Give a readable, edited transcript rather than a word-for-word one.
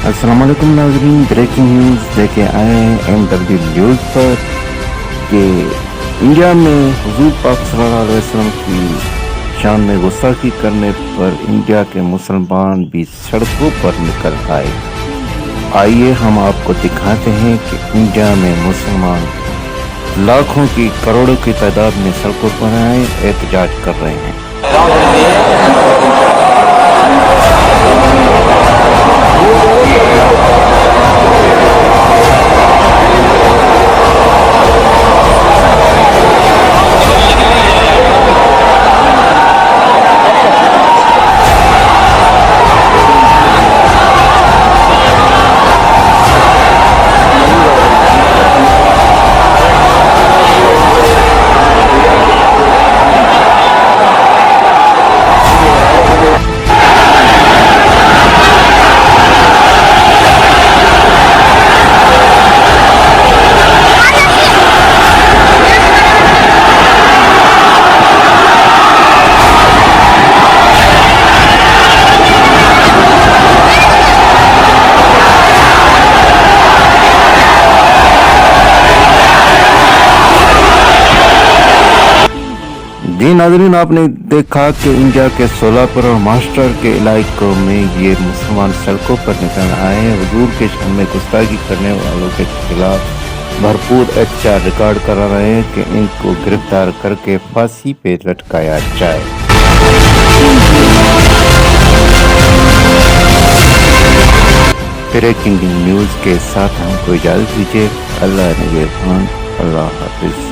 अस्सलाम वालेकुम नाज़रीन, ब्रेकिंग न्यूज़ लेके आए हैं MW न्यूज़ पर कि इंडिया में हुज़ूर पाक सल्लल्लाहु अलैहि वसल्लम की शान में गुस्ताखी करने पर इंडिया के मुसलमान भी सड़कों पर निकल आए। आइए हम आपको दिखाते हैं कि इंडिया में मुसलमान लाखों की करोड़ों की तादाद में सड़कों पर आए एहतजाज कर रहे हैं। जी नाज़रीन, आपने देखा कि इंडिया के सोलापुर और महाराष्ट्र के इलाकों में ये मुसलमान सड़कों पर निकल आए हैं। हुजूर के शान में गुस्ताखी करने वालों के खिलाफ भरपूर एहतजाज रिकॉर्ड करा रहे हैं कि इनको गिरफ्तार करके फांसी पे लटकाया जाए। ब्रेकिंग न्यूज़ के साथ हमको इजाज़त दीजिए। अल्लाह निगहबान, अल्लाह हाफिज़।